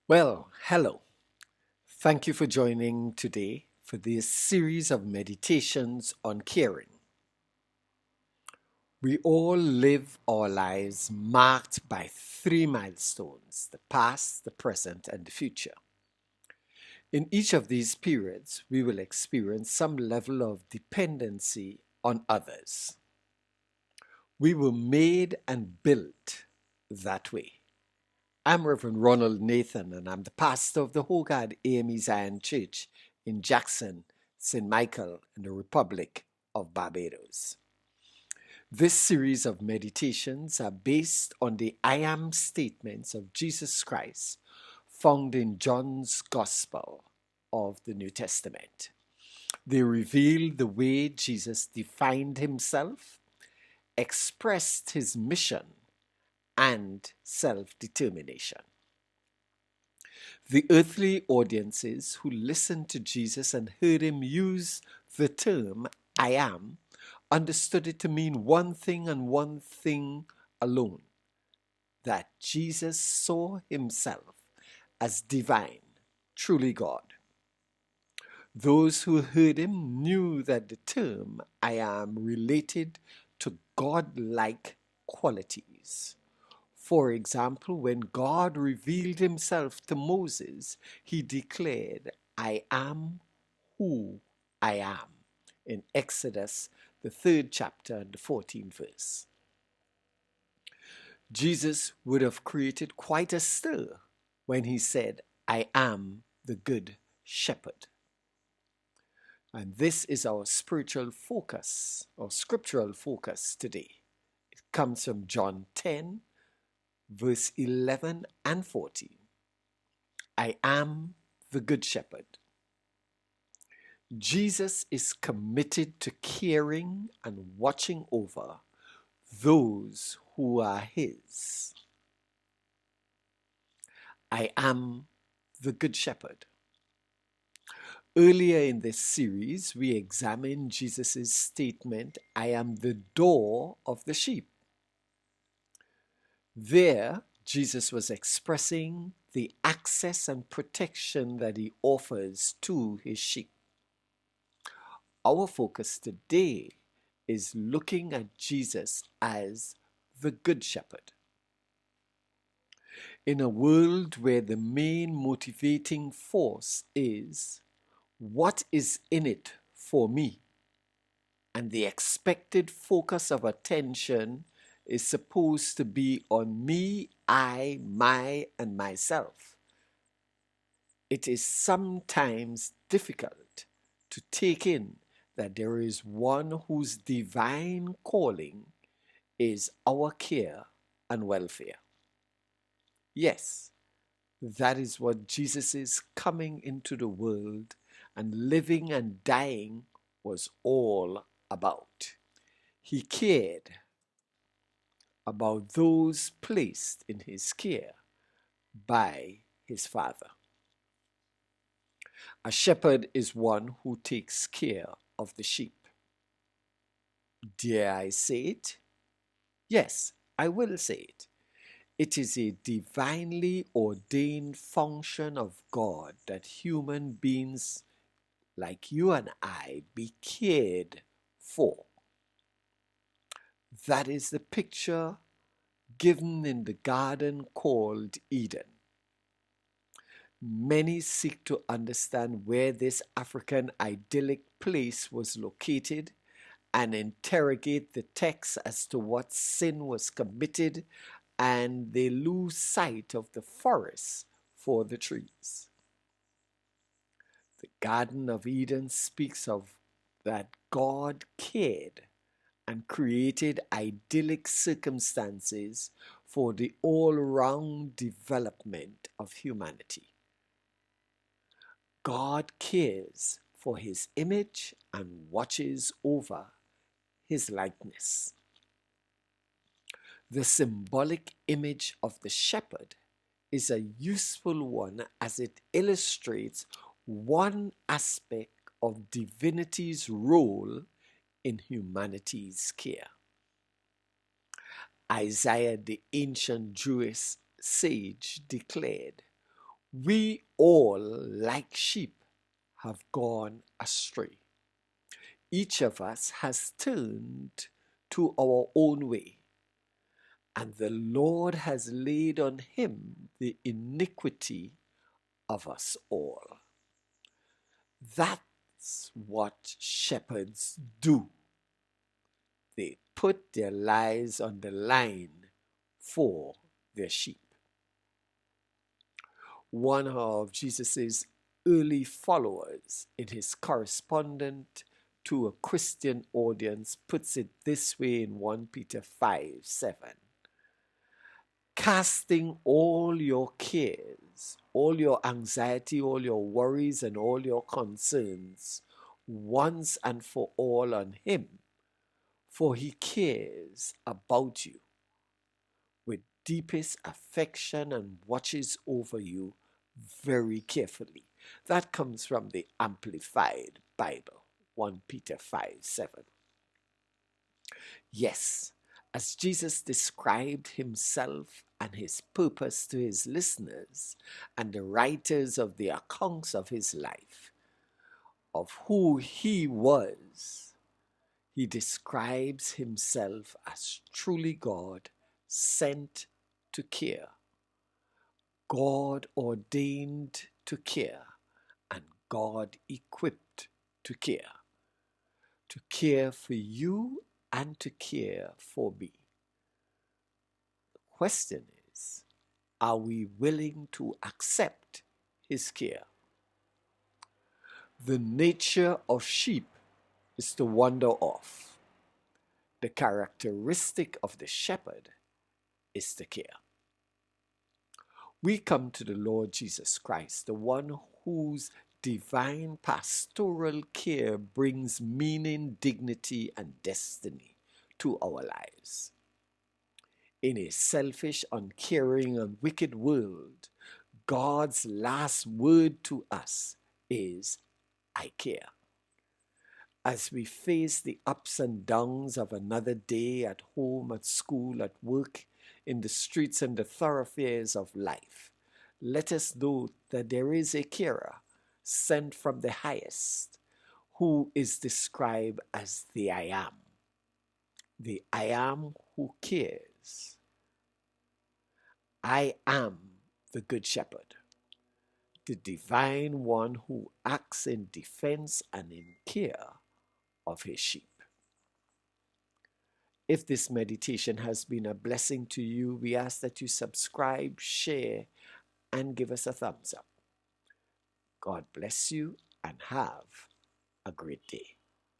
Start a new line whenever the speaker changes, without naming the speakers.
Well, hello. Thank you for joining today for this series of meditations on caring. We all live our lives marked by three milestones: the past, the present, and the future. In each of these periods, we will experience some level of dependency on others. We were made and built that way. I'm Reverend Ronald Nathan, and I'm the pastor of the Hogard AME Zion Church in Jackson, St. Michael, in the Republic of Barbados. This series of meditations are based on the I am statements of Jesus Christ found in John's Gospel of the New Testament. They reveal the way Jesus defined himself, expressed his mission, and self-determination. The earthly audiences who listened to Jesus and heard him use the term I am understood it to mean one thing and one thing alone: that Jesus saw himself as divine, truly God. Those who heard him knew that the term I am related to God-like qualities. For example, when God revealed himself to Moses, he declared, I am who I am, in Exodus, the 3rd chapter and the 14th verse. Jesus would have created quite a stir when he said, I am the good shepherd. And this is our spiritual focus, or scriptural focus today. It comes from John 10, verse 11 and 14. I am the good shepherd. Jesus is committed to caring and watching over those who are his. I am the good shepherd. Earlier in this series, we examined Jesus' statement, I am the door of the sheep. There, Jesus was expressing the access and protection that he offers to his sheep. Our focus today is looking at Jesus as the Good Shepherd. In a world where the main motivating force is what is in it for me, and the expected focus of attention is supposed to be on me, I, my, and myself, it is sometimes difficult to take in that there is one whose divine calling is our care and welfare. Yes, that is what Jesus' coming into the world and living and dying was all about. He cared about those placed in his care by his Father. A shepherd is one who takes care of the sheep. Dare I say it? Yes, I will say it. It is a divinely ordained function of God that human beings like you and I be cared for. That is the picture given in the garden called Eden. Many seek to understand where this African idyllic place was located and interrogate the text as to what sin was committed, and they lose sight of the forest for the trees. The Garden of Eden speaks of that God cared and created idyllic circumstances for the all-round development of humanity. God cares for his image and watches over his likeness. The symbolic image of the shepherd is a useful one as it illustrates one aspect of divinity's role in humanity's care. Isaiah, the ancient Jewish sage, declared, We all, like sheep, have gone astray. Each of us has turned to our own way, and the Lord has laid on him the iniquity of us all. That's what shepherds do. They put their lives on the line for their sheep. One of Jesus' early followers, in his correspondence to a Christian audience, puts it this way in 1 Peter 5:7. Casting all your cares, all your anxiety, all your worries, and all your concerns once and for all on him, for he cares about you with deepest affection and watches over you very carefully. That comes from the Amplified Bible, 1 Peter 5:7. Yes, as Jesus described himself and his purpose to his listeners and the writers of the accounts of his life, of who he was, he describes himself as truly God, sent to care, God ordained to care, and God equipped to care for you and to care for me. The question is, are we willing to accept his care? The nature of sheep is to wander off. The characteristic of the shepherd is to care. We come to the Lord Jesus Christ, the one whose divine pastoral care brings meaning, dignity, and destiny to our lives. In a selfish, uncaring, and wicked world, God's last word to us is, I care. As we face the ups and downs of another day at home, at school, at work, in the streets and the thoroughfares of life, let us know that there is a carer sent from the highest, who is described as the I Am who cares. I am the Good Shepherd, the divine one who acts in defense and in care of his sheep. If this meditation has been a blessing to you, we ask that you subscribe, share, and give us a thumbs up. God bless you and have a great day.